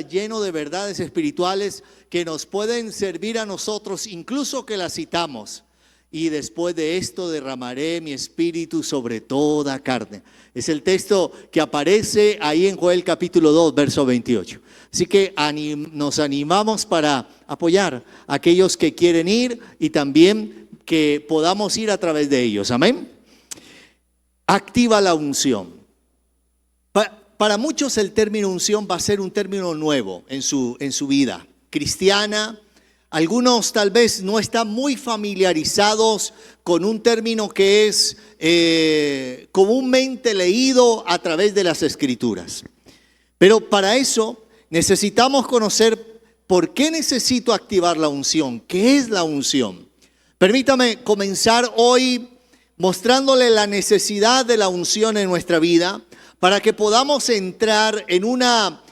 lleno de verdades espirituales que nos pueden servir a nosotros, incluso que las citamos. Y después de esto derramaré mi espíritu sobre toda carne. Es el texto que aparece ahí en Joel capítulo 2, verso 28. Así que nos animamos para apoyar a aquellos que quieren ir y también que podamos ir a través de ellos. Amén. Activa la unción. Para muchos el término unción va a ser un término nuevo en su vida cristiana. Algunos tal vez no están muy familiarizados con un término que es comúnmente leído a través de las Escrituras. Pero para eso necesitamos conocer por qué necesito activar la unción. ¿Qué es la unción? Permítame comenzar hoy mostrándole la necesidad de la unción en nuestra vida, para que podamos entrar en una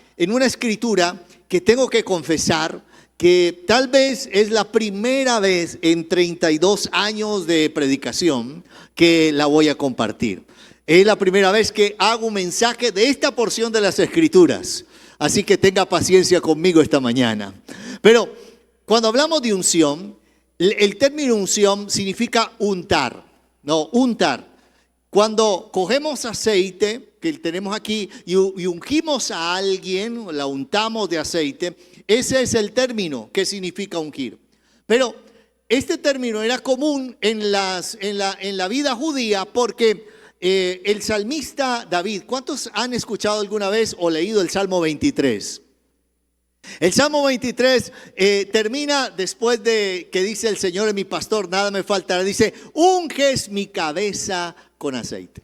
escritura que tengo que confesar que tal vez es la primera vez en 32 años de predicación que la voy a compartir. Es la primera vez que hago un mensaje de esta porción de las Escrituras. Así que tenga paciencia conmigo esta mañana. Pero cuando hablamos de unción, el término unción significa untar. No, untar. Cuando cogemos aceite que tenemos aquí y ungimos a alguien, la untamos de aceite, ese es el término que significa ungir. Pero este término era común en la vida judía porque el salmista David, ¿cuántos han escuchado alguna vez o leído el Salmo 23? El Salmo 23 termina después de que dice: el Señor es mi pastor, nada me faltará. Dice: unges mi cabeza con aceite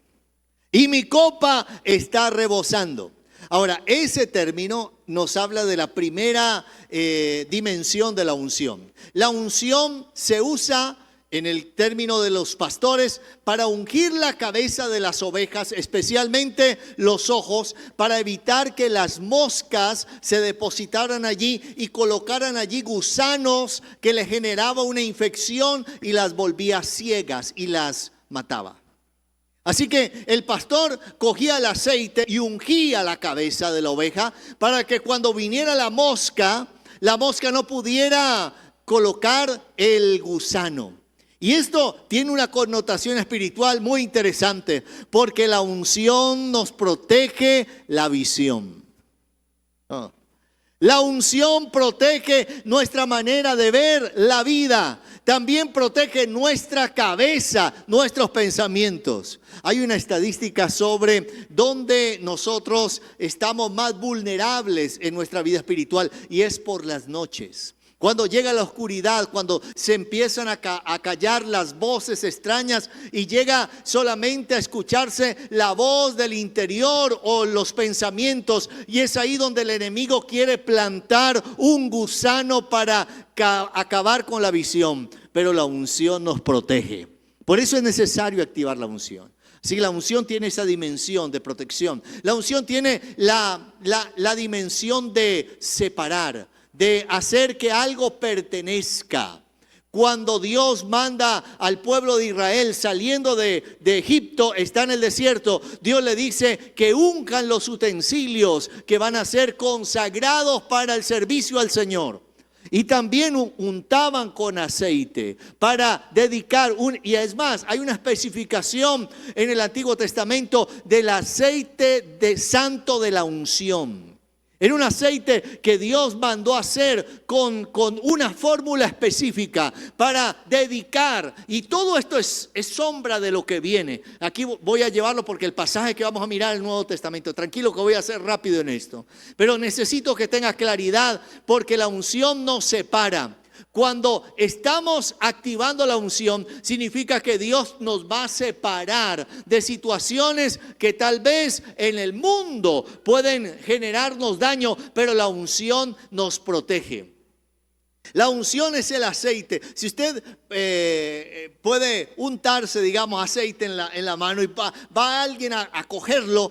y mi copa está rebosando. Ahora, ese término nos habla de la primera dimensión de la unción. La unción se usa en el término de los pastores para ungir la cabeza de las ovejas, especialmente los ojos, para evitar que las moscas se depositaran allí y colocaran allí gusanos que le generaba una infección y las volvía ciegas y las mataba. Así que el pastor cogía el aceite y ungía la cabeza de la oveja para que cuando viniera la mosca no pudiera colocar el gusano. Y esto tiene una connotación espiritual muy interesante, porque la unción nos protege la visión. La unción protege nuestra manera de ver la vida. También protege nuestra cabeza, nuestros pensamientos. Hay una estadística sobre dónde nosotros estamos más vulnerables en nuestra vida espiritual, y es por las noches. Cuando llega la oscuridad, cuando se empiezan a callar las voces extrañas y llega solamente a escucharse la voz del interior o los pensamientos, y es ahí donde el enemigo quiere plantar un gusano para acabar con la visión. Pero la unción nos protege. Por eso es necesario activar la unción. Así que la unción tiene esa dimensión de protección. La unción tiene la dimensión de separar, de hacer que algo pertenezca. Cuando Dios manda al pueblo de Israel saliendo de Egipto, está en el desierto, Dios le dice que unjan los utensilios que van a ser consagrados para el servicio al Señor. Y también untaban con aceite para dedicar y es más, hay una especificación en el Antiguo Testamento del aceite de santo de la unción. Era un aceite que Dios mandó hacer con una fórmula específica para dedicar. Y todo esto es sombra de lo que viene. Aquí voy a llevarlo porque el pasaje que vamos a mirar en el Nuevo Testamento. Tranquilo que voy a ser rápido en esto. Pero necesito que tenga claridad porque la unción nos separa. Cuando estamos activando la unción, significa que Dios nos va a separar de situaciones que tal vez en el mundo pueden generarnos daño, pero la unción nos protege. La unción es el aceite. Si usted puede untarse, digamos, aceite en la mano y va alguien a cogerlo,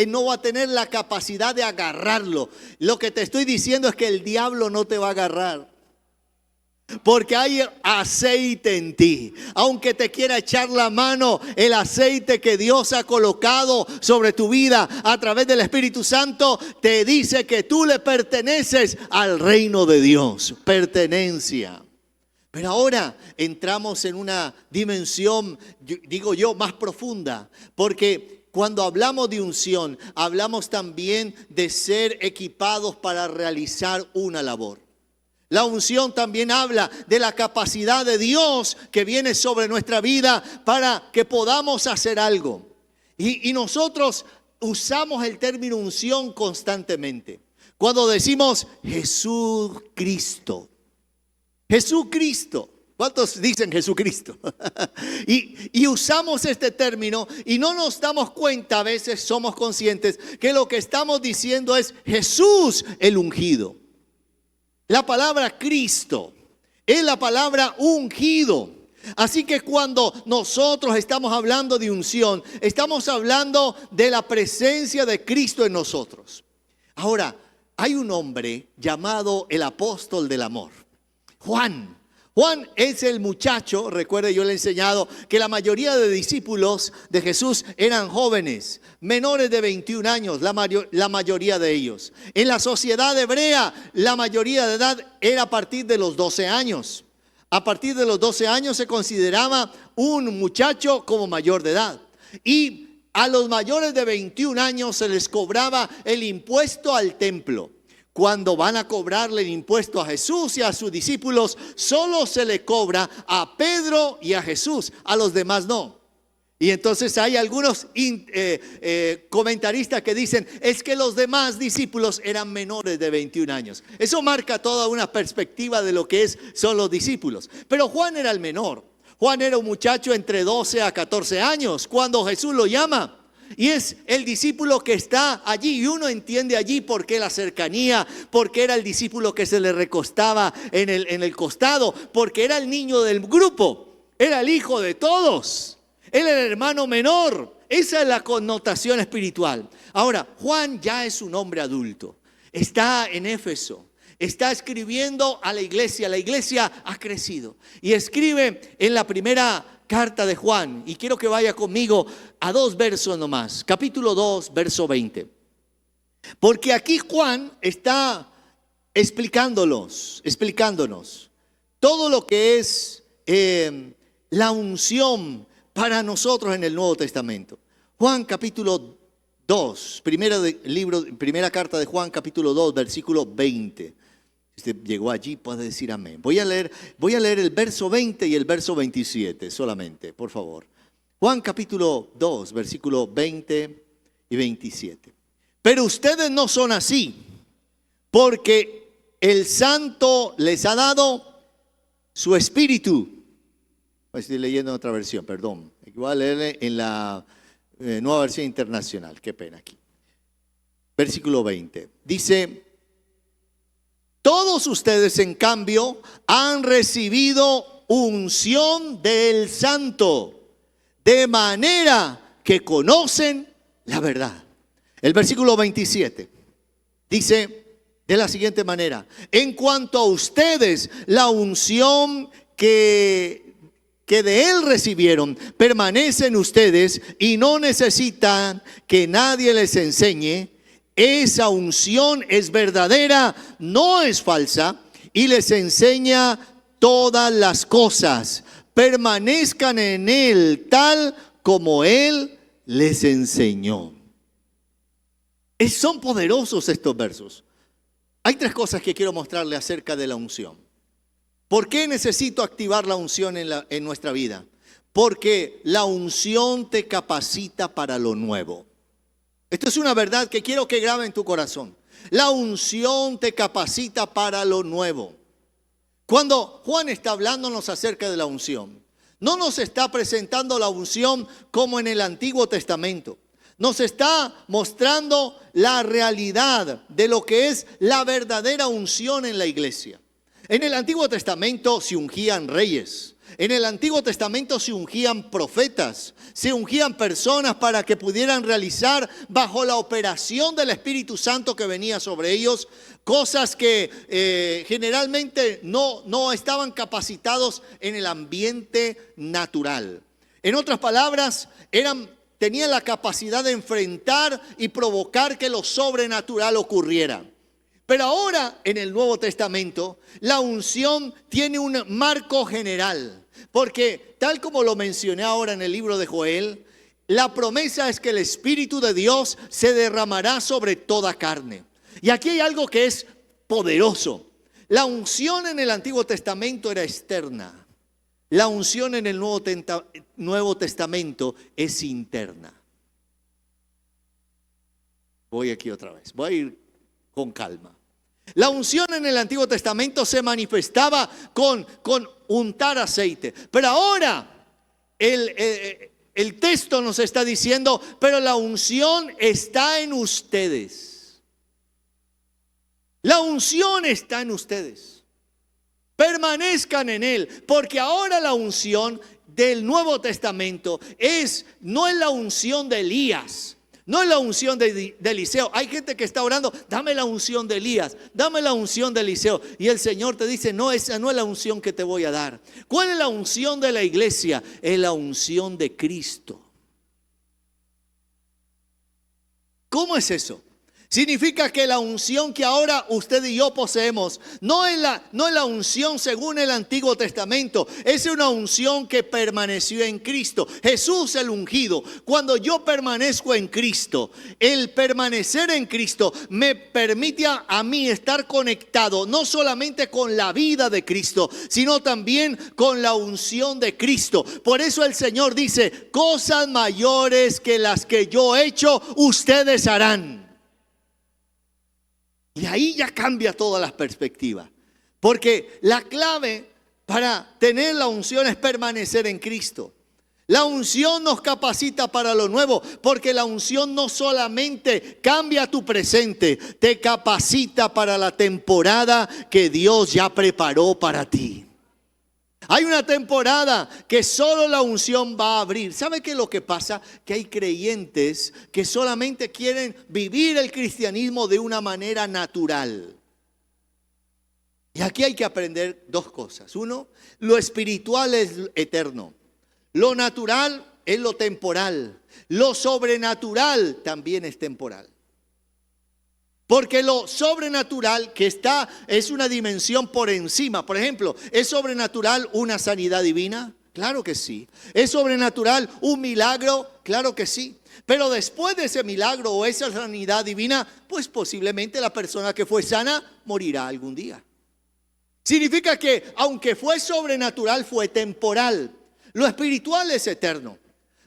no va a tener la capacidad de agarrarlo. Lo que te estoy diciendo es que el diablo no te va a agarrar. Porque hay aceite en ti. Aunque te quiera echar la mano, el aceite que Dios ha colocado sobre tu vida a través del Espíritu Santo te dice que tú le perteneces al reino de Dios. Pertenencia. Pero ahora entramos en una dimensión, digo yo, más profunda. Porque cuando hablamos de unción, hablamos también de ser equipados para realizar una labor. La unción también habla de la capacidad de Dios que viene sobre nuestra vida para que podamos hacer algo. Y nosotros usamos el término unción constantemente. Cuando decimos Jesucristo. Jesucristo. ¿Cuántos dicen Jesucristo? y usamos este término y no nos damos cuenta, a veces somos conscientes que lo que estamos diciendo es Jesús el ungido. La palabra Cristo es la palabra ungido. Así que cuando nosotros estamos hablando de unción, estamos hablando de la presencia de Cristo en nosotros. Ahora, hay un hombre llamado el apóstol del amor, Juan. Juan es el muchacho, recuerde, yo le he enseñado que la mayoría de discípulos de Jesús eran jóvenes, menores de 21 años, la mayoría de ellos. En la sociedad hebrea, la mayoría de edad era a partir de los 12 años. A partir de los 12 años se consideraba un muchacho como mayor de edad. Y a los mayores de 21 años se les cobraba el impuesto al templo. Cuando van a cobrarle el impuesto a Jesús y a sus discípulos, solo se le cobra a Pedro y a Jesús, a los demás no. Y entonces hay algunos comentaristas que dicen, es que los demás discípulos eran menores de 21 años. Eso marca toda una perspectiva de lo que son los discípulos. Pero Juan era el menor. Juan era un muchacho entre 12 a 14 años cuando Jesús lo llama. Y es el discípulo que está allí y uno entiende allí por qué la cercanía, porque era el discípulo que se le recostaba en el costado, porque era el niño del grupo, era el hijo de todos, él era el hermano menor. Esa es la connotación espiritual. Ahora, Juan ya es un hombre adulto, está en Éfeso, está escribiendo a la iglesia ha crecido y escribe en la primera carta de Juan, y quiero que vaya conmigo a 2 versos nomás, capítulo 2, verso 20. Porque aquí Juan está explicándonos todo lo que es la unción para nosotros en el Nuevo Testamento. Juan capítulo 2, primera carta de Juan capítulo 2, versículo 20. Si usted llegó allí, puede decir amén. Voy a leer el verso 20 y el verso 27 solamente, por favor. Juan capítulo 2, versículo 20 y 27. Pero ustedes no son así, porque el Santo les ha dado su espíritu. Estoy leyendo en otra versión, perdón. Voy a leer en la Nueva Versión Internacional. Qué pena aquí. Versículo 20. Dice: todos ustedes, en cambio, han recibido unción del Santo, de manera que conocen la verdad. El versículo 27 dice de la siguiente manera: en cuanto a ustedes, la unción que de Él recibieron permanece en ustedes y no necesitan que nadie les enseñe. Esa unción es verdadera, no es falsa, y les enseña todas las cosas. Permanezcan en Él tal como Él les enseñó. Son poderosos estos versos. Hay 3 cosas que quiero mostrarle acerca de la unción. ¿Por qué necesito activar la unción en nuestra vida? Porque la unción te capacita para lo nuevo. Esto es una verdad que quiero que grabe en tu corazón. La unción te capacita para lo nuevo. Cuando Juan está hablándonos acerca de la unción, no nos está presentando la unción como en el Antiguo Testamento. Nos está mostrando la realidad de lo que es la verdadera unción en la iglesia. En el Antiguo Testamento se ungían reyes, En el Antiguo Testamento se ungían profetas, se ungían personas para que pudieran realizar bajo la operación del Espíritu Santo que venía sobre ellos, cosas que generalmente no estaban capacitados en el ambiente natural. En otras palabras, tenían la capacidad de enfrentar y provocar que lo sobrenatural ocurriera. Pero ahora en el Nuevo Testamento la unción tiene un marco general, porque tal como lo mencioné ahora en el libro de Joel, la promesa es que el Espíritu de Dios se derramará sobre toda carne. Y aquí hay algo que es poderoso. La unción en el Antiguo Testamento era externa. La unción en el Nuevo Testamento es interna. Voy aquí otra vez, voy a ir con calma. La unción en el Antiguo Testamento se manifestaba con untar aceite. Pero ahora el texto nos está diciendo, pero la unción está en ustedes. La unción está en ustedes. Permanezcan en él, porque ahora la unción del Nuevo Testamento no es la unción de Elías. No es la unción de Eliseo. Hay gente que está orando, dame la unción de Elías, dame la unción de Eliseo. Y el Señor te dice, no, esa no es la unción que te voy a dar. ¿Cuál es la unción de la iglesia? Es la unción de Cristo. ¿Cómo es eso? Significa que la unción que ahora usted y yo poseemos no es la unción según el Antiguo Testamento. Es una unción que permaneció en Cristo. Jesús el ungido. Cuando yo permanezco en Cristo, el permanecer en Cristo me permite a mí estar conectado no solamente con la vida de Cristo, sino también con la unción de Cristo. Por eso el Señor dice, cosas mayores que las que yo he hecho, ustedes harán. Y ahí ya cambia todas las perspectivas. Porque la clave para tener la unción es permanecer en Cristo. La unción nos capacita para lo nuevo, porque la unción no solamente cambia tu presente, te capacita para la temporada que Dios ya preparó para ti. Hay una temporada que solo la unción va a abrir. ¿Sabe qué es lo que pasa? Que hay creyentes que solamente quieren vivir el cristianismo de una manera natural. Y aquí hay que aprender dos cosas. Uno, lo espiritual es eterno. Lo natural es lo temporal. Lo sobrenatural también es temporal. Porque lo sobrenatural es una dimensión por encima. Por ejemplo, ¿es sobrenatural una sanidad divina? Claro que sí. ¿Es sobrenatural un milagro? Claro que sí. Pero después de ese milagro o esa sanidad divina, pues posiblemente la persona que fue sana morirá algún día. Significa que aunque fue sobrenatural, fue temporal. Lo espiritual es eterno.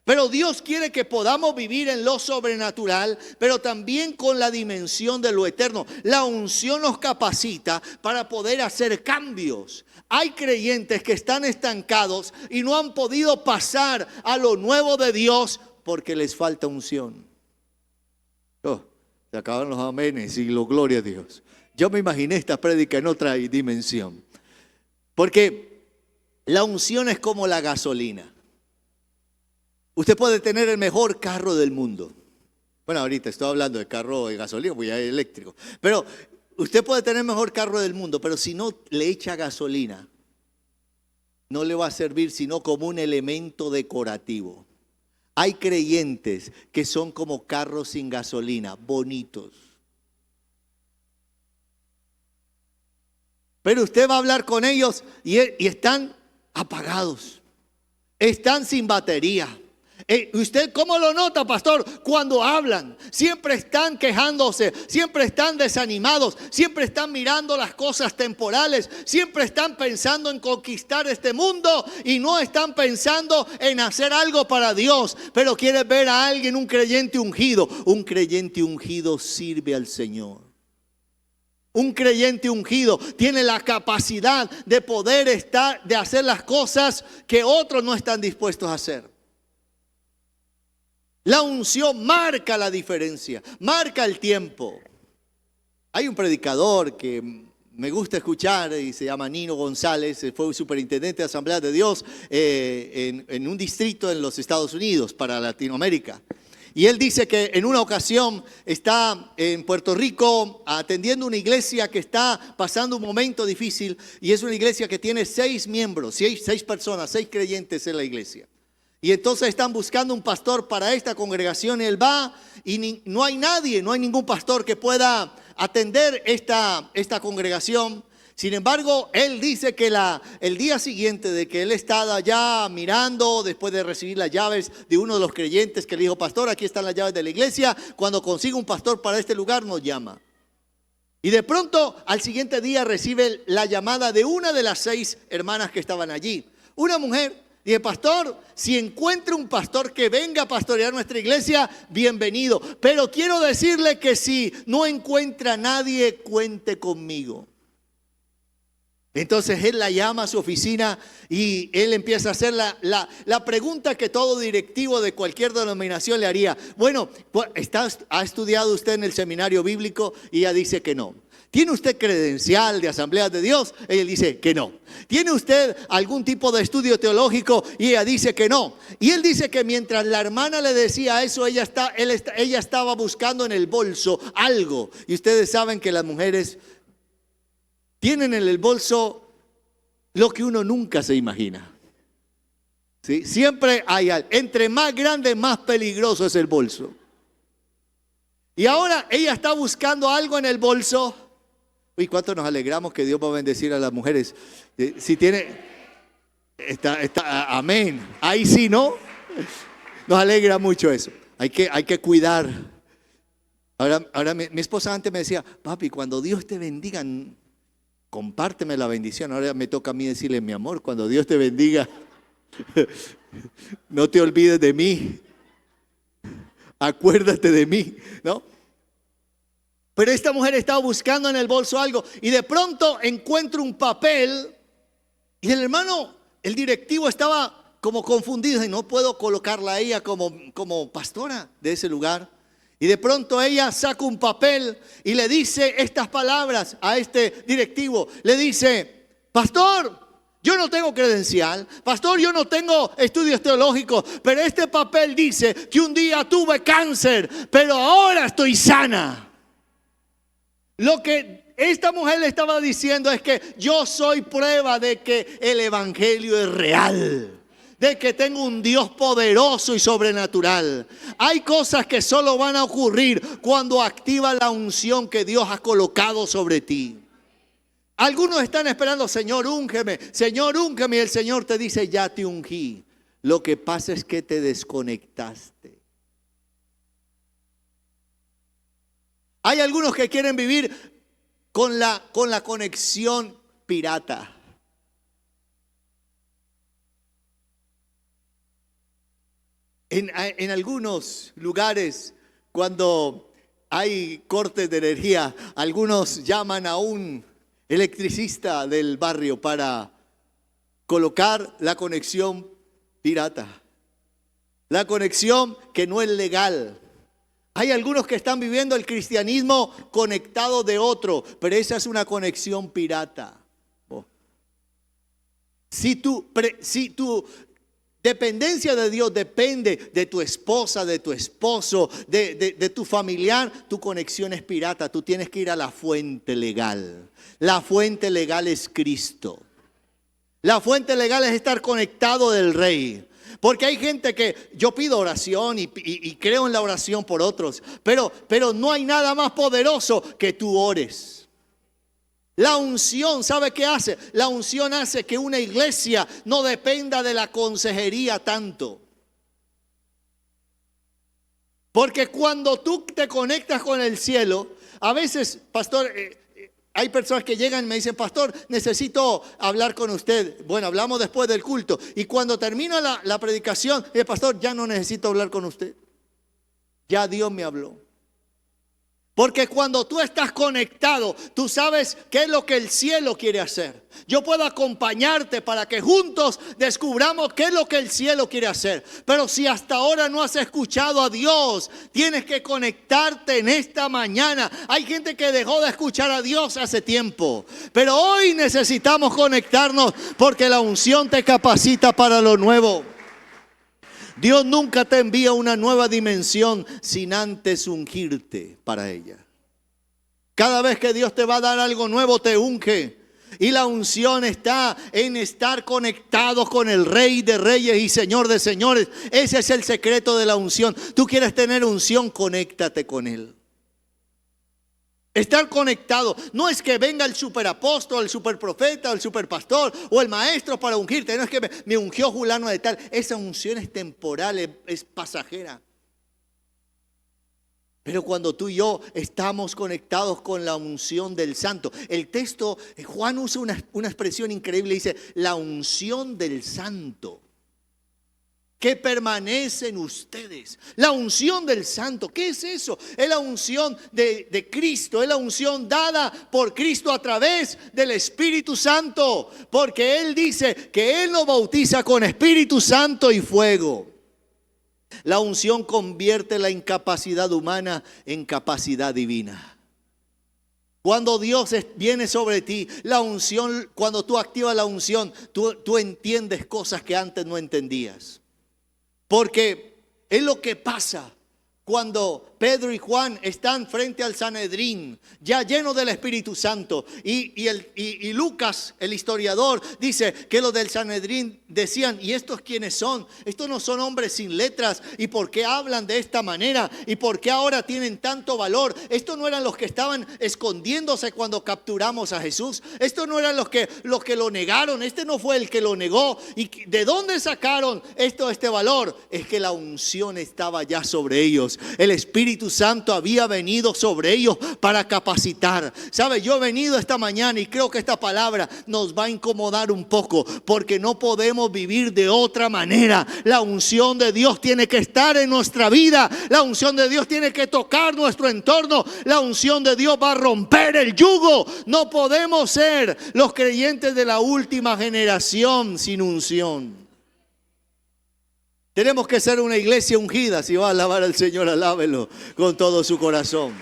Pero Dios quiere que podamos vivir en lo sobrenatural, pero también con la dimensión de lo eterno. La unción nos capacita para poder hacer cambios. Hay creyentes que están estancados y no han podido pasar a lo nuevo de Dios porque les falta unción. Se acaban los amenes y lo gloria a Dios. Yo me imaginé esta prédica en otra dimensión. Porque la unción es como la gasolina. Usted puede tener el mejor carro del mundo. Bueno, ahorita estoy hablando de carro de gasolina, porque ya es eléctrico. Pero usted puede tener el mejor carro del mundo, pero si no le echa gasolina, no le va a servir sino como un elemento decorativo. Hay creyentes que son como carros sin gasolina, bonitos. Pero usted va a hablar con ellos y están apagados. Están sin batería. ¿Usted cómo lo nota, pastor? Cuando hablan, siempre están quejándose, siempre están desanimados, siempre están mirando las cosas temporales, siempre están pensando en conquistar este mundo y no están pensando en hacer algo para Dios. Pero quiere ver a alguien, un creyente ungido. Un creyente ungido sirve al Señor. Un creyente ungido tiene la capacidad de poder de hacer las cosas que otros no están dispuestos a hacer. La unción marca la diferencia, marca el tiempo. Hay un predicador que me gusta escuchar, y se llama Nino González, fue superintendente de Asamblea de Dios en un distrito en los Estados Unidos para Latinoamérica. Y él dice que en una ocasión está en Puerto Rico atendiendo una iglesia que está pasando un momento difícil, y es una iglesia que tiene 6 miembros, 6 personas, 6 creyentes en la iglesia. Y entonces están buscando un pastor para esta congregación, y él va y no hay nadie, no hay ningún pastor que pueda atender esta congregación. Sin embargo, él dice que el día siguiente de que él estaba allá mirando, después de recibir las llaves de uno de los creyentes, que le dijo: pastor, aquí están las llaves de la iglesia, cuando consiga un pastor para este lugar nos llama. Y de pronto al siguiente día recibe la llamada de una de las 6 hermanas que estaban allí, una mujer. Dije: pastor, si encuentra un pastor que venga a pastorear nuestra iglesia, bienvenido. Pero quiero decirle que si no encuentra a nadie, cuente conmigo. Entonces él la llama a su oficina y él empieza a hacer la pregunta que todo directivo de cualquier denominación le haría. Bueno, ¿ha estudiado usted en el seminario bíblico? Y ella dice que no. ¿Tiene usted credencial de Asamblea de Dios? Ella dice que no. ¿Tiene usted algún tipo de estudio teológico? Y ella dice que no. Y él dice que mientras la hermana le decía eso, ella estaba buscando en el bolso algo. Y ustedes saben que las mujeres tienen en el bolso lo que uno nunca se imagina. ¿Sí? Siempre hay algo. Entre más grande, más peligroso es el bolso. Y ahora ella está buscando algo en el bolso. Uy, cuánto nos alegramos que Dios va a bendecir a las mujeres. Si tiene, amén. Ahí sí, ¿no? Nos alegra mucho eso. Hay que cuidar. Ahora mi esposa antes me decía: papi, cuando Dios te bendiga, compárteme la bendición. Ahora me toca a mí decirle: mi amor, cuando Dios te bendiga, no te olvides de mí. Acuérdate de mí, ¿no? Pero esta mujer estaba buscando en el bolso algo y de pronto encuentra un papel, y el hermano, el directivo, estaba como confundido y no puedo colocarla a ella como pastora de ese lugar. Y de pronto ella saca un papel y le dice estas palabras a este directivo. Le dice: pastor, yo no tengo credencial, pastor, yo no tengo estudios teológicos, pero este papel dice que un día tuve cáncer, pero ahora estoy sana. Lo que esta mujer le estaba diciendo es que yo soy prueba de que el evangelio es real, de que tengo un Dios poderoso y sobrenatural. Hay cosas que solo van a ocurrir cuando activa la unción que Dios ha colocado sobre ti. Algunos están esperando: Señor, úngeme, Señor, úngeme. Y el Señor te dice: ya te ungí. Lo que pasa es que te desconectaste. Hay algunos que quieren vivir con la conexión pirata. En algunos lugares, cuando hay cortes de energía, algunos llaman a un electricista del barrio para colocar la conexión pirata, la conexión que no es legal. Hay algunos que están viviendo el cristianismo conectado de otro, pero esa es una conexión pirata. Si tu dependencia de Dios depende de tu esposa, de tu esposo, de tu familiar, tu conexión es pirata. Tú tienes que ir a la fuente legal. La fuente legal es Cristo. La fuente legal es estar conectado del Rey. Porque hay gente que yo pido oración y creo en la oración por otros, pero no hay nada más poderoso que tú ores. La unción, ¿sabe qué hace? La unción hace que una iglesia no dependa de la consejería tanto. Porque cuando tú te conectas con el cielo, a veces, pastor, hay personas que llegan y me dicen: pastor, necesito hablar con usted. Bueno, hablamos después del culto. Y cuando termina la predicación, pastor, ya no necesito hablar con usted. Ya Dios me habló. Porque cuando tú estás conectado, tú sabes qué es lo que el cielo quiere hacer. Yo puedo acompañarte para que juntos descubramos qué es lo que el cielo quiere hacer. Pero si hasta ahora no has escuchado a Dios, tienes que conectarte en esta mañana. Hay gente que dejó de escuchar a Dios hace tiempo. Pero hoy necesitamos conectarnos porque la unción te capacita para lo nuevo. Dios nunca te envía una nueva dimensión sin antes ungirte para ella. Cada vez que Dios te va a dar algo nuevo, te unge. Y la unción está en estar conectados con el Rey de Reyes y Señor de Señores. Ese es el secreto de la unción. Tú quieres tener unción, conéctate con Él. Estar conectado. No es que venga el superapóstol, el superprofeta, el superpastor o el maestro para ungirte. No es que me ungió fulano de tal. Esa unción es temporal, es pasajera. Pero cuando tú y yo estamos conectados con la unción del Santo. El texto, Juan usa una expresión increíble. Dice, la unción del Santo. Que permanece en ustedes. La unción del Santo. ¿Qué es eso? Es la unción de Cristo. Es la unción dada por Cristo a través del Espíritu Santo. Porque Él dice que Él nos bautiza con Espíritu Santo y fuego. La unción convierte la incapacidad humana en capacidad divina. Cuando Dios viene sobre ti, la unción, cuando tú activas la unción, tú entiendes cosas que antes no entendías. Porque es lo que pasa cuando Pedro y Juan están frente al Sanedrín, ya llenos del Espíritu Santo. Y Lucas, el historiador, dice que los del Sanedrín decían, ¿y estos quiénes son? Estos no son hombres sin letras. ¿Y por qué hablan de esta manera? ¿Y por qué ahora tienen tanto valor? Estos no eran los que estaban escondiéndose cuando capturamos a Jesús. Estos no eran los que lo negaron. Este no fue el que lo negó. ¿Y de dónde sacaron este valor? Es que la unción estaba ya sobre ellos. El Espíritu Santo había venido sobre ellos para capacitar. ¿Sabe? Yo he venido esta mañana y creo que esta palabra nos va a incomodar un poco porque no podemos vivir de otra manera. La unción de Dios tiene que estar en nuestra vida. La unción de Dios tiene que tocar nuestro entorno. La unción de Dios va a romper el yugo. No podemos ser los creyentes de la última generación sin unción. Tenemos que ser una iglesia ungida. Si va a alabar al Señor, alábelo con todo su corazón.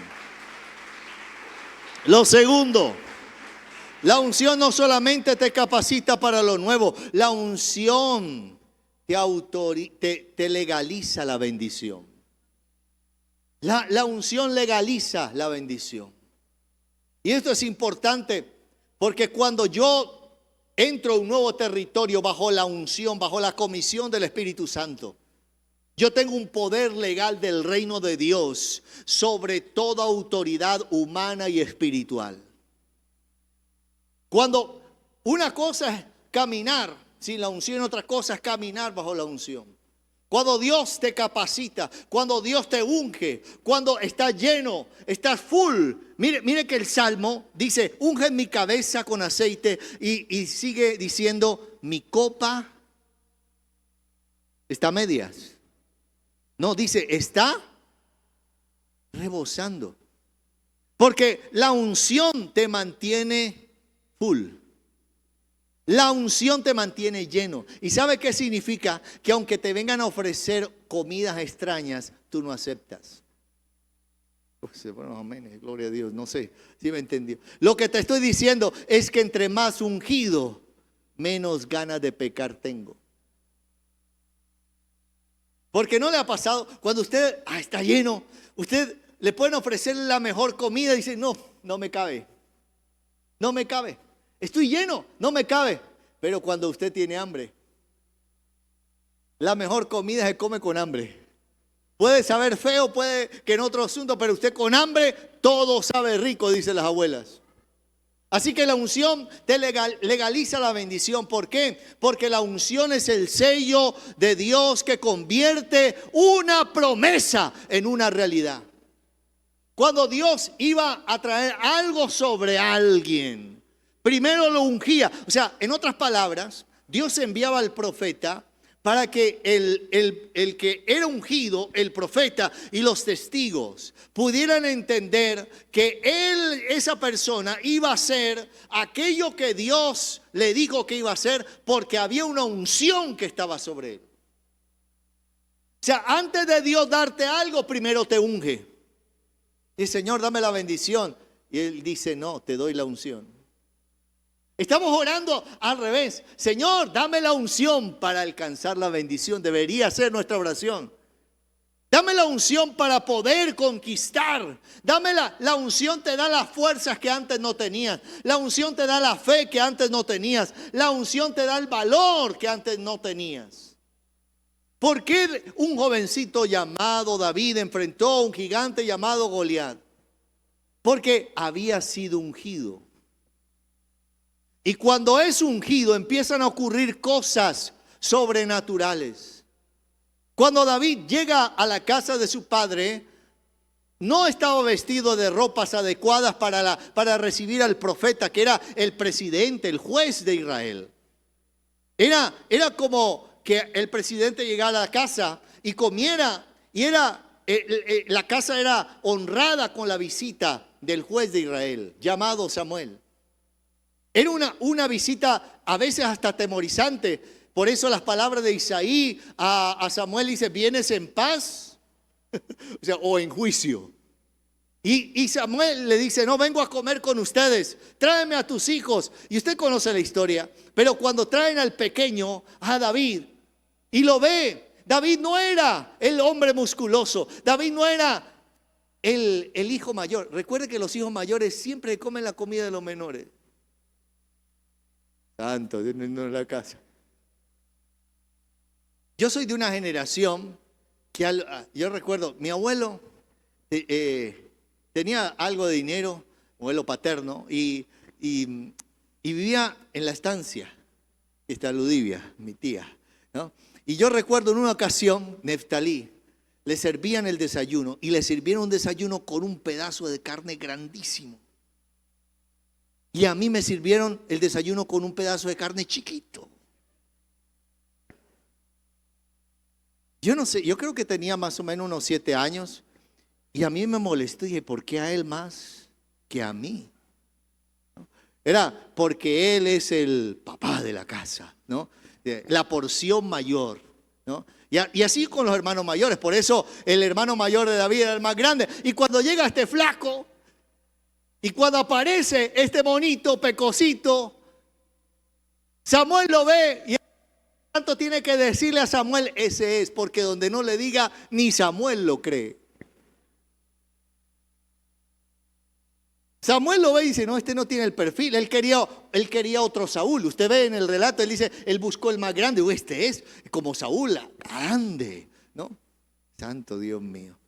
Lo segundo, la unción no solamente te capacita para lo nuevo, la unción te legaliza la bendición. La unción legaliza la bendición. Y esto es importante porque cuando yo entro a un nuevo territorio bajo la unción, bajo la comisión del Espíritu Santo, yo tengo un poder legal del reino de Dios sobre toda autoridad humana y espiritual. Cuando una cosa es caminar sin la unción, otra cosa es caminar bajo la unción. Cuando Dios te capacita, cuando Dios te unge, cuando estás lleno, estás full. Mire que el Salmo dice, unge mi cabeza con aceite y sigue diciendo, mi copa está a medias. No, dice, está rebosando. Porque la unción te mantiene full. La unción te mantiene lleno. ¿Y sabe qué significa? Que aunque te vengan a ofrecer comidas extrañas, tú no aceptas. Bueno, amén, gloria a Dios. No sé si me entendió. Lo que te estoy diciendo es que entre más ungido, menos ganas de pecar tengo. Porque no le ha pasado cuando usted está lleno, usted le pueden ofrecer la mejor comida y dice, no me cabe. No me cabe. Estoy lleno, no me cabe. Pero cuando usted tiene hambre, la mejor comida se come con hambre. Puede saber feo, puede que en otro asunto, pero usted con hambre, todo sabe rico, dicen las abuelas. Así que la unción te legaliza la bendición. ¿Por qué? Porque la unción es el sello de Dios que convierte una promesa en una realidad. Cuando Dios iba a traer algo sobre alguien, primero lo ungía. O sea, en otras palabras, Dios enviaba al profeta para que el que era ungido, el profeta y los testigos pudieran entender que esa persona iba a hacer aquello que Dios le dijo que iba a hacer, porque había una unción que estaba sobre él. O sea, antes de Dios darte algo, primero te unge. Y Señor, dame la bendición. Y él dice, no, te doy la unción. Estamos orando al revés. Señor, dame la unción para alcanzar la bendición. Debería ser nuestra oración. Dame la unción para poder conquistar. Dame la unción, te da las fuerzas que antes no tenías. La unción te da la fe que antes no tenías. La unción te da el valor que antes no tenías. ¿Por qué un jovencito llamado David enfrentó a un gigante llamado Goliat? Porque había sido ungido. Y cuando es ungido empiezan a ocurrir cosas sobrenaturales. Cuando David llega a la casa de su padre, no estaba vestido de ropas adecuadas para recibir al profeta, que era el presidente, el juez de Israel. Era como que el presidente llegara a la casa y comiera, y la casa era honrada con la visita del juez de Israel, llamado Samuel. Era una visita a veces hasta atemorizante. Por eso las palabras de Isaí a Samuel dice, ¿vienes en paz? O sea, o en juicio. Y Samuel le dice, no, vengo a comer con ustedes, tráeme a tus hijos. Y usted conoce la historia. Pero cuando traen al pequeño, a David, y lo ve, David no era el hombre musculoso. David no era el hijo mayor. Recuerde que los hijos mayores siempre comen la comida de los menores. Santo, Dios no en la casa. Yo soy de una generación que yo recuerdo, mi abuelo tenía algo de dinero, abuelo paterno, y vivía en la estancia, esta Ludivia, mi tía, ¿no? Y yo recuerdo en una ocasión, Neftalí, le servían el desayuno, y le sirvieron un desayuno con un pedazo de carne grandísimo. Y a mí me sirvieron el desayuno con un pedazo de carne chiquito. Yo no sé, yo creo que tenía más o menos unos 7 años. Y a mí me molestó y dije, ¿por qué a él más que a mí? ¿No? Era porque él es el papá de la casa, ¿no? La porción mayor, ¿no? Y así con los hermanos mayores. Por eso el hermano mayor de David era el más grande. Y cuando llega este flaco, y cuando aparece este monito pecosito, Samuel lo ve y tanto tiene que decirle a Samuel, ese es, porque donde no le diga, ni Samuel lo cree. Samuel lo ve y dice, no, este no tiene el perfil, él quería otro Saúl. Usted ve en el relato, él dice, él buscó el más grande, este es como Saúl, grande, ¿no? Santo Dios mío.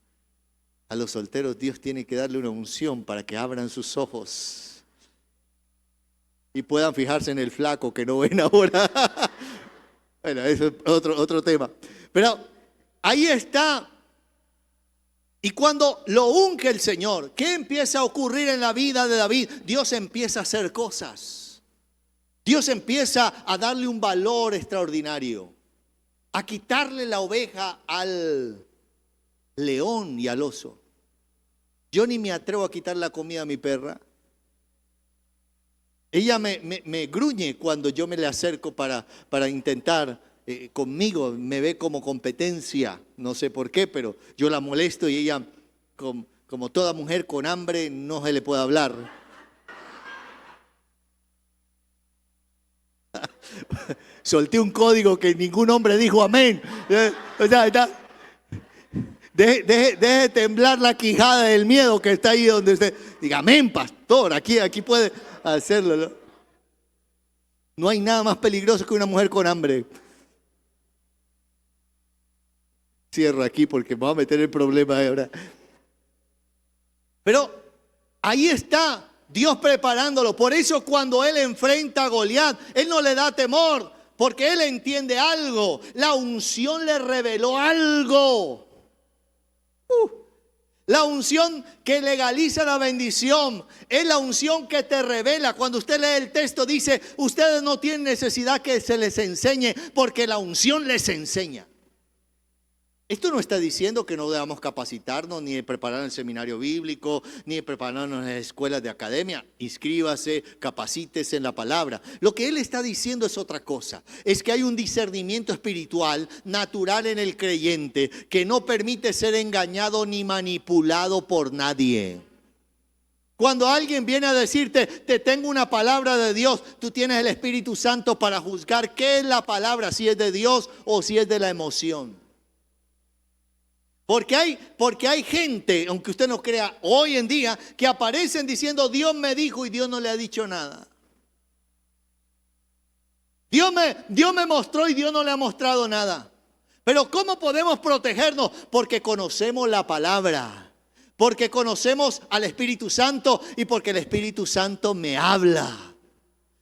A los solteros Dios tiene que darle una unción para que abran sus ojos y puedan fijarse en el flaco que no ven ahora. Bueno, eso es otro tema. Pero ahí está. Y cuando lo unge el Señor, ¿qué empieza a ocurrir en la vida de David? Dios empieza a hacer cosas. Dios empieza a darle un valor extraordinario, a quitarle la oveja al león y al oso. Yo ni me atrevo a quitar la comida a mi perra. Ella me gruñe cuando yo me le acerco para intentar conmigo, me ve como competencia, no sé por qué, pero yo la molesto y ella, como toda mujer con hambre, no se le puede hablar. Solté un código que ningún hombre dijo amén. O sea, está... Deje temblar la quijada del miedo que está ahí donde usted diga, amén, pastor, aquí puede hacerlo, ¿no? No hay nada más peligroso que una mujer con hambre. Cierro aquí porque me voy a meter el problema ahora. Pero ahí está Dios preparándolo. Por eso cuando él enfrenta a Goliat, él no le da temor, porque él entiende algo. La unción le reveló algo. La unción que legaliza la bendición es la unción que te revela. Cuando usted lee el texto dice, ustedes no tienen necesidad que se les enseñe porque la unción les enseña. Esto no está diciendo que no debamos capacitarnos, ni preparar el seminario bíblico, ni prepararnos en las escuelas de academia. Inscríbase, capacítese en la palabra. Lo que él está diciendo es otra cosa. Es que hay un discernimiento espiritual natural en el creyente que no permite ser engañado ni manipulado por nadie. Cuando alguien viene a decirte, te tengo una palabra de Dios, tú tienes el Espíritu Santo para juzgar qué es la palabra, si es de Dios o si es de la emoción. Porque hay gente, aunque usted no crea, hoy en día, que aparecen diciendo, Dios me dijo y Dios no le ha dicho nada. Dios me mostró y Dios no le ha mostrado nada. Pero ¿cómo podemos protegernos? Porque conocemos la palabra, porque conocemos al Espíritu Santo y porque el Espíritu Santo me habla.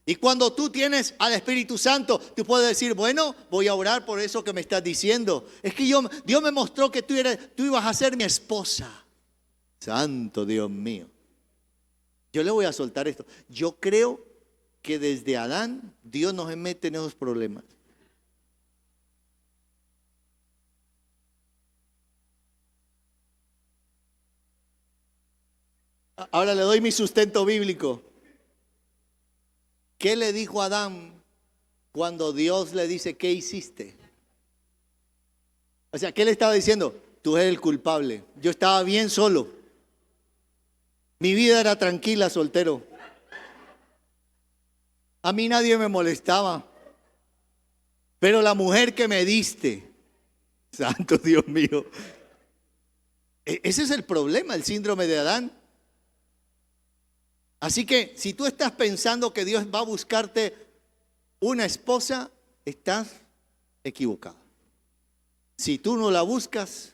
Y cuando tú tienes al Espíritu Santo, tú puedes decir, bueno, voy a orar por eso que me estás diciendo. Es que Dios me mostró que tú ibas a ser mi esposa. Santo Dios mío. Yo le voy a soltar esto. Yo creo que desde Adán, Dios nos mete en esos problemas. Ahora le doy mi sustento bíblico. ¿Qué le dijo a Adán cuando Dios le dice, ¿qué hiciste? O sea, ¿qué le estaba diciendo? Tú eres el culpable. Yo estaba bien solo. Mi vida era tranquila, soltero. A mí nadie me molestaba. Pero la mujer que me diste, santo Dios mío. Ese es el problema, el síndrome de Adán. Así que si tú estás pensando que Dios va a buscarte una esposa, estás equivocado. Si tú no la buscas,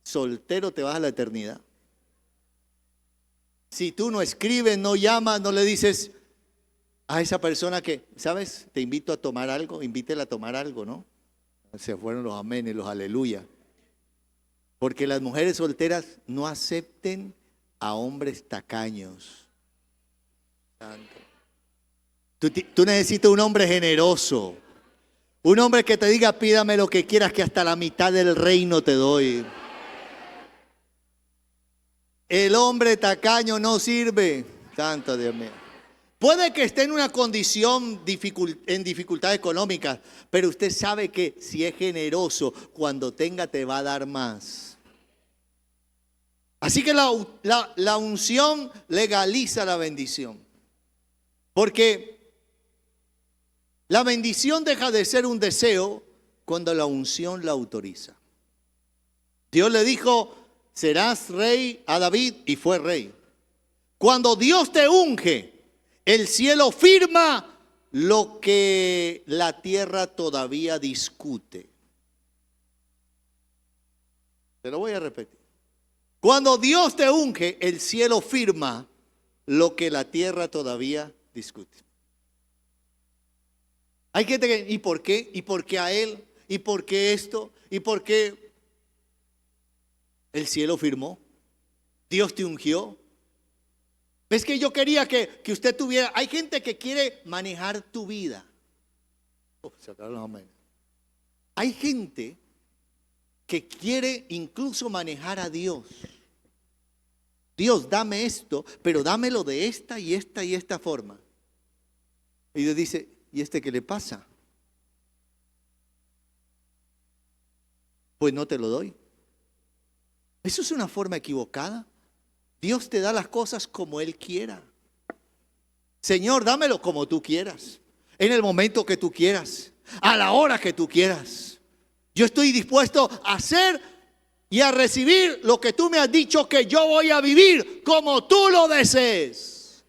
soltero te vas a la eternidad. Si tú no escribes, no llamas, no le dices a esa persona que, ¿sabes? Te invito a tomar algo, invítela a tomar algo, ¿no? Se fueron los amenes, los aleluya. Porque las mujeres solteras no acepten a hombres tacaños. Tú necesitas un hombre generoso, un hombre que te diga, pídame lo que quieras, que hasta la mitad del reino te doy. El hombre tacaño no sirve. Santo Dios mío. Puede que esté en una condición en dificultad económica, pero usted sabe que si es generoso, cuando tenga te va a dar más. Así que la unción legaliza la bendición. Porque la bendición deja de ser un deseo cuando la unción la autoriza. Dios le dijo, serás rey a David, y fue rey. Cuando Dios te unge, el cielo firma lo que la tierra todavía discute. Te lo voy a repetir. Cuando Dios te unge, el cielo firma lo que la tierra todavía discute. Hay gente que, ¿y por qué? ¿Y por qué a él? ¿Y por qué esto? ¿Y por qué? El cielo firmó. Dios te ungió. Es que yo quería que usted tuviera. Hay gente que quiere manejar tu vida. Hay gente que quiere incluso manejar a Dios. Dios, dame esto, pero dámelo de esta y esta y esta forma. Y Dios dice, ¿y este qué le pasa? Pues no te lo doy. Eso es una forma equivocada. Dios te da las cosas como Él quiera. Señor, dámelo como tú quieras, en el momento que tú quieras, a la hora que tú quieras. Yo estoy dispuesto a hacer y a recibir lo que tú me has dicho que yo voy a vivir como tú lo desees.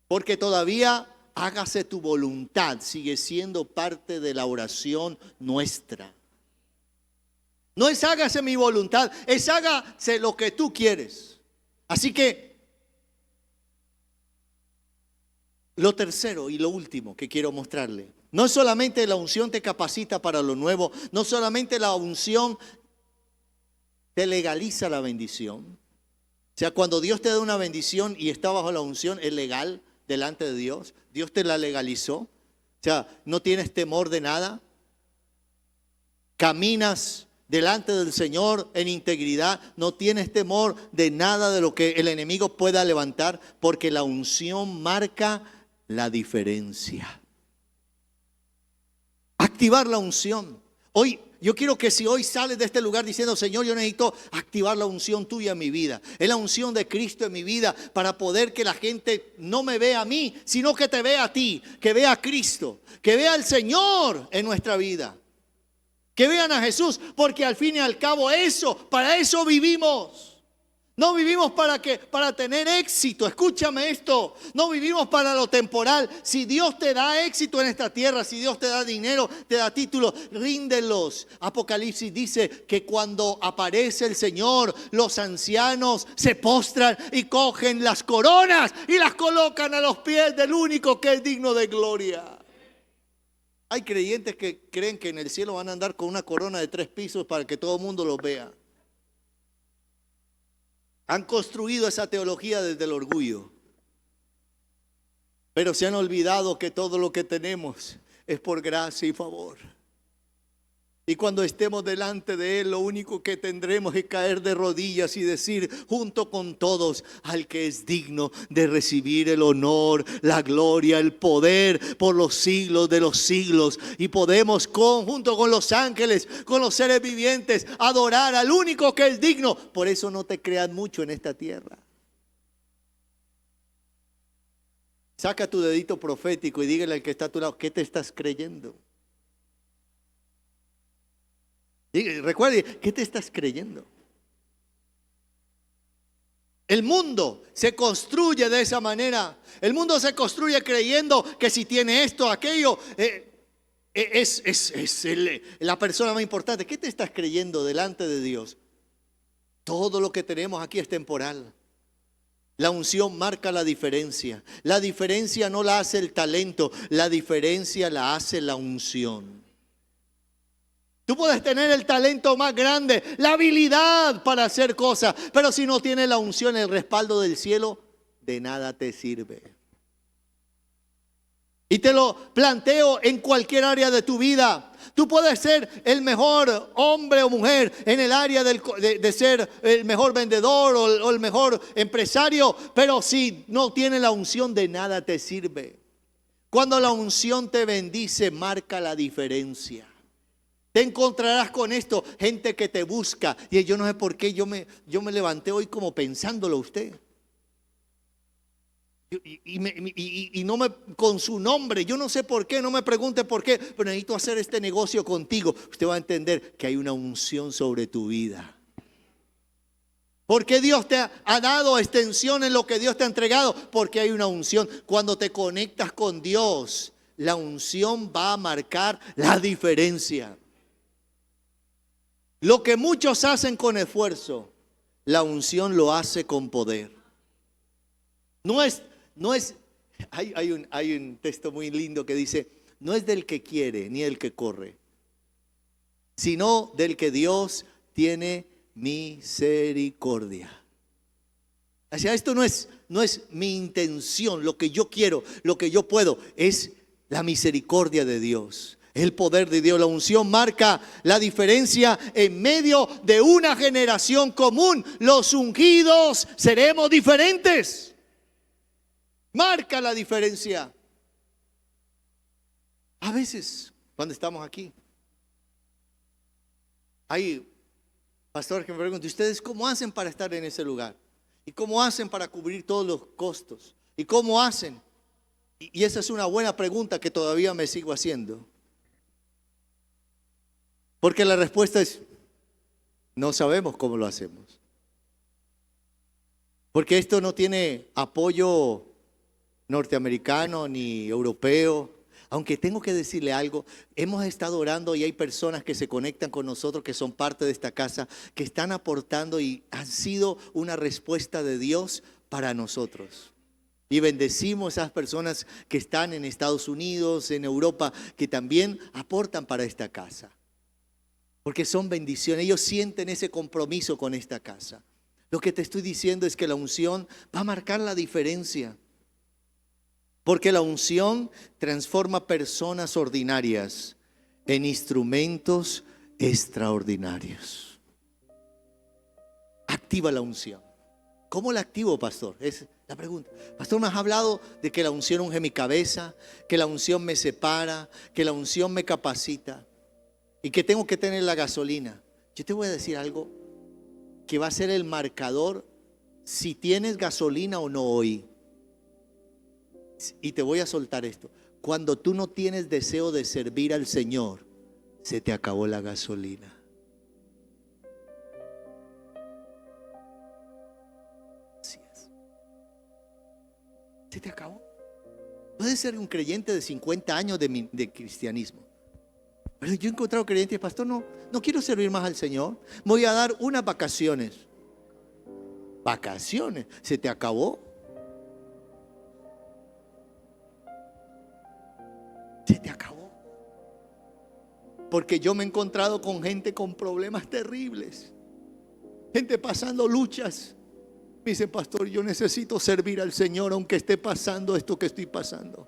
Porque todavía hágase tu voluntad sigue siendo parte de la oración nuestra. No es hágase mi voluntad, es hágase lo que tú quieres. Así que lo tercero y lo último que quiero mostrarle, no solamente la unción te capacita para lo nuevo, no solamente la unción te legaliza la bendición. O sea, cuando Dios te da una bendición y está bajo la unción, es legal delante de Dios. Dios te la legalizó. O sea, no tienes temor de nada. Caminas delante del Señor en integridad. No tienes temor de nada de lo que el enemigo pueda levantar, porque la unción marca la diferencia. Activar la unción. Hoy, yo quiero que si hoy sales de este lugar diciendo: Señor, yo necesito activar la unción tuya en mi vida. Es la unción de Cristo en mi vida para poder que la gente no me vea a mí, sino que te vea a ti, que vea a Cristo, que vea al Señor en nuestra vida. Que vean a Jesús, porque al fin y al cabo para eso vivimos. No vivimos para tener éxito. Escúchame esto. No vivimos para lo temporal. Si Dios te da éxito en esta tierra, si Dios te da dinero, te da títulos, ríndelos. Apocalipsis dice que cuando aparece el Señor, los ancianos se postran y cogen las coronas y las colocan a los pies del único que es digno de gloria. Hay creyentes que creen que en el cielo van a andar con una corona de 3 pisos para que todo el mundo los vea. Han construido esa teología desde el orgullo. Pero se han olvidado que todo lo que tenemos es por gracia y favor. Y cuando estemos delante de Él, lo único que tendremos es caer de rodillas y decir junto con todos: al que es digno de recibir el honor, la gloria, el poder por los siglos de los siglos. Y podemos junto con los ángeles, con los seres vivientes, adorar al único que es digno. Por eso no te creas mucho en esta tierra. Saca tu dedito profético y dígale al que está a tu lado: ¿qué te estás creyendo? Recuerde, ¿qué te estás creyendo? El mundo se construye de esa manera. El mundo se construye creyendo que si tiene esto, aquello, es la persona más importante. ¿Qué te estás creyendo delante de Dios? Todo lo que tenemos aquí es temporal. La unción marca la diferencia. La diferencia no la hace el talento, la diferencia la hace la unción. Tú puedes tener el talento más grande, la habilidad para hacer cosas, pero si no tienes la unción, el respaldo del cielo, de nada te sirve. Y te lo planteo en cualquier área de tu vida. Tú puedes ser el mejor hombre o mujer en el área de ser el mejor vendedor o el mejor empresario, pero si no tienes la unción, de nada te sirve. Cuando la unción te bendice, marca la diferencia. Te encontrarás con esto, gente que te busca. Y yo no sé por qué yo me levanté hoy como pensándolo usted. Y no me con su nombre. Yo no sé por qué, no me pregunte por qué, pero necesito hacer este negocio contigo. Usted va a entender que hay una unción sobre tu vida. Porque Dios te ha dado extensión en lo que Dios te ha entregado. Porque hay una unción. Cuando te conectas con Dios, la unción va a marcar la diferencia. Lo que muchos hacen con esfuerzo, la unción lo hace con poder. Hay un texto muy lindo que dice: no es del que quiere ni el que corre, sino del que Dios tiene misericordia. O sea, esto no es mi intención, lo que yo quiero, lo que yo puedo, es la misericordia de Dios. El poder de Dios. La unción marca la diferencia en medio de una generación común. Los ungidos seremos diferentes. Marca la diferencia. A veces, cuando estamos aquí, hay pastores que me preguntan: ¿ustedes cómo hacen para estar en ese lugar? ¿Y cómo hacen para cubrir todos los costos? ¿Y cómo hacen? Y esa es una buena pregunta que todavía me sigo haciendo. Porque la respuesta es: no sabemos cómo lo hacemos. Porque esto no tiene apoyo norteamericano ni europeo. Aunque tengo que decirle algo, hemos estado orando y hay personas que se conectan con nosotros, que son parte de esta casa, que están aportando y han sido una respuesta de Dios para nosotros. Y bendecimos a esas personas que están en Estados Unidos, en Europa, que también aportan para esta casa. porque son bendiciones. Ellos sienten ese compromiso con esta casa. Lo que te estoy diciendo es que la unción va a marcar la diferencia. Porque la unción transforma personas ordinarias en instrumentos extraordinarios. Activa la unción. ¿Cómo la activo, pastor? Es la pregunta. Pastor, me has hablado de que la unción unge mi cabeza, que la unción me separa, que la unción me capacita y que tengo que tener la gasolina. Yo te voy a decir algo que va a ser el marcador si tienes gasolina o no hoy. Y te voy a soltar esto. Cuando tú no tienes deseo de servir al Señor, se te acabó la gasolina. Así es. Se te acabó. Puedes ser un creyente de 50 años de cristianismo. Pero yo he encontrado creyentes, pastor, no quiero servir más al Señor. Me voy a dar unas vacaciones. Vacaciones. Se te acabó. Se te acabó. Porque yo me he encontrado con gente con problemas terribles. Gente pasando luchas. Me dice, pastor, yo necesito servir al Señor aunque esté pasando esto que estoy pasando.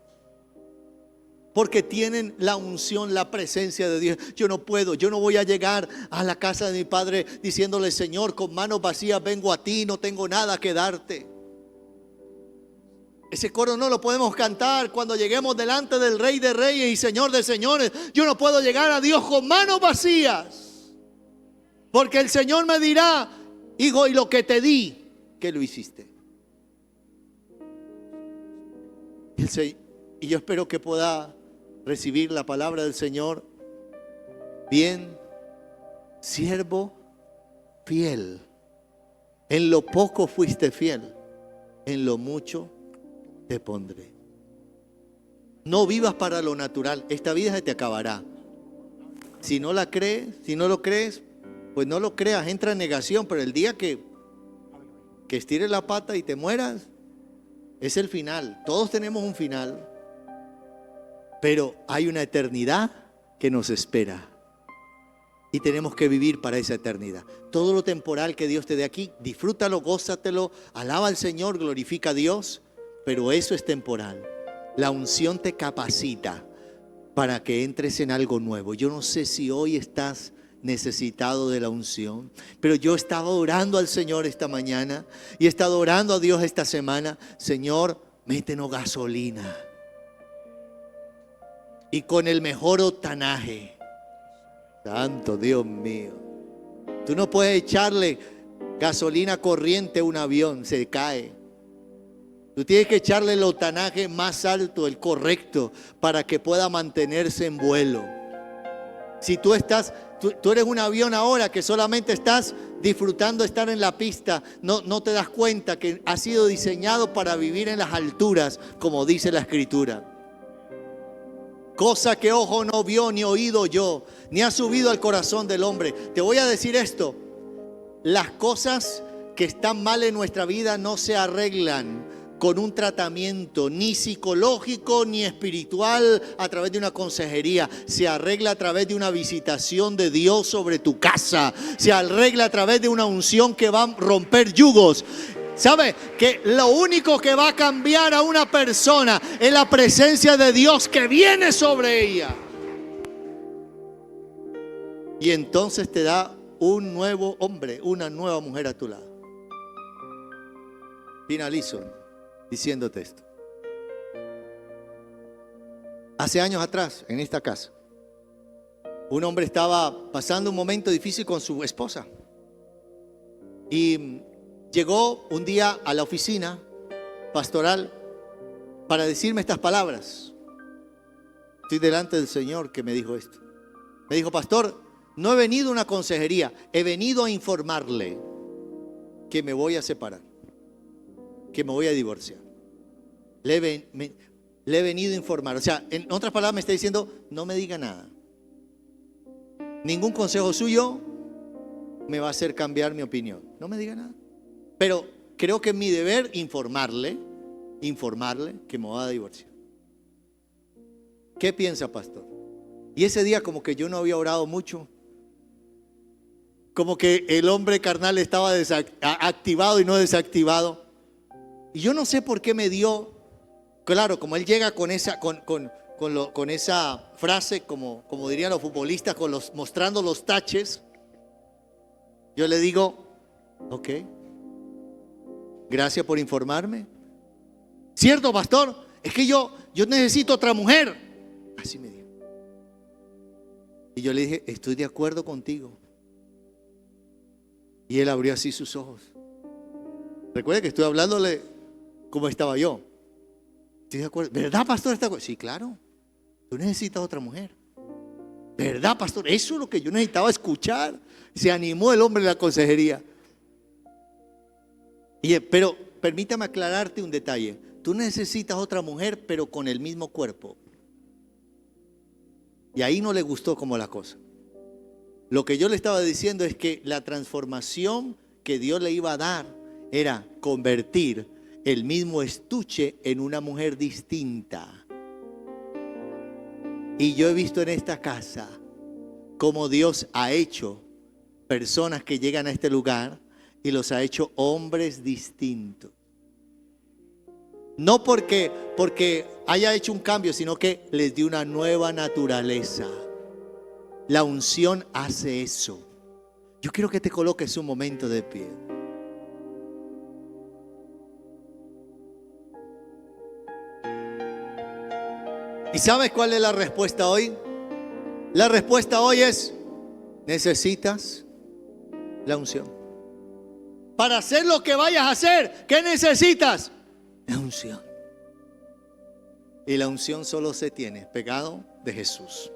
Porque tienen la unción, la presencia de Dios. Yo no voy a llegar a la casa de mi padre diciéndole, Señor, con manos vacías vengo a ti, no tengo nada que darte. Ese coro no lo podemos cantar cuando lleguemos delante del Rey de Reyes y Señor de Señores. Yo no puedo llegar a Dios con manos vacías. Porque el Señor me dirá, hijo, y lo que te di, ¿qué lo hiciste? Y yo espero que pueda recibir la palabra del Señor. Bien, siervo fiel. En lo poco fuiste fiel, en lo mucho te pondré. No vivas para lo natural. Esta vida se te acabará. Si no la crees, si no lo crees, pues no lo creas, entra en negación. Pero el día que estires la pata y te mueras, es el final. Todos tenemos un final. Pero hay una eternidad que nos espera. Y tenemos que vivir para esa eternidad. Todo lo temporal que Dios te dé aquí, disfrútalo, gózatelo, alaba al Señor, glorifica a Dios. Pero eso es temporal. La unción te capacita para que entres en algo nuevo. Yo no sé si hoy estás necesitado de la unción, pero yo estaba orando al Señor esta mañana y he estado orando a Dios esta semana. Señor, métenos gasolina y con el mejor octanaje. Santo Dios mío, tú no puedes echarle gasolina corriente a un avión, se cae. Tú tienes que echarle el octanaje más alto, el correcto, para que pueda mantenerse en vuelo. Si tú eres un avión ahora que solamente estás disfrutando estar en la pista, no te das cuenta que ha sido diseñado para vivir en las alturas, como dice la Escritura. Cosa que ojo no vio, ni oído yo, ni ha subido al corazón del hombre. Te voy a decir esto: las cosas que están mal en nuestra vida no se arreglan con un tratamiento ni psicológico ni espiritual a través de una consejería. Se arregla a través de una visitación de Dios sobre tu casa. Se arregla a través de una unción que va a romper yugos. ¿Sabe? Que lo único que va a cambiar a una persona es la presencia de Dios que viene sobre ella. Y entonces te da un nuevo hombre, una nueva mujer a tu lado. Finalizo diciéndote esto. Hace años atrás, en esta casa, un hombre estaba pasando un momento difícil con su esposa. Y llegó un día a la oficina pastoral para decirme estas palabras. Estoy delante del Señor que me dijo esto. Me dijo: pastor, no he venido a una consejería, he venido a informarle que me voy a separar, que me voy a divorciar. Le he venido a informar. O sea, en otras palabras me está diciendo: no me diga nada. Ningún consejo suyo me va a hacer cambiar mi opinión. No me diga nada. Pero creo que es mi deber informarle que me voy a divorciar. ¿Qué piensa, pastor? Y ese día como que yo no había orado mucho. como que el hombre carnal estaba activado y no desactivado. Y yo no sé por qué me dio, claro, como él llega con esa, con esa frase, como dirían los futbolistas, mostrando los taches. Yo le digo, ok, gracias por informarme. ¿Cierto, pastor? Es que yo necesito otra mujer. Así me dijo. Y yo le dije, estoy de acuerdo contigo. Y él abrió así sus ojos. Recuerde que estoy hablándole como estaba yo. Estoy de acuerdo. ¿Verdad, pastor? Sí, claro. Tú necesitas otra mujer. ¿Verdad, pastor? Eso es lo que yo necesitaba escuchar. Se animó el hombre de la consejería. Pero permítame aclararte un detalle. Tú necesitas otra mujer, pero con el mismo cuerpo. Y ahí no le gustó como la cosa. Lo que yo le estaba diciendo es que la transformación que Dios le iba a dar era convertir el mismo estuche en una mujer distinta. Y yo he visto en esta casa cómo Dios ha hecho personas que llegan a este lugar y los ha hecho hombres distintos. No porque haya hecho un cambio, sino que les dio una nueva naturaleza. La unción hace eso. Yo quiero que te coloques un momento de pie. ¿Y sabes cuál es la respuesta hoy? La respuesta hoy es: necesitas la unción. Para hacer lo que vayas a hacer, ¿qué necesitas? La unción. Y la unción solo se tiene pegado de Jesús.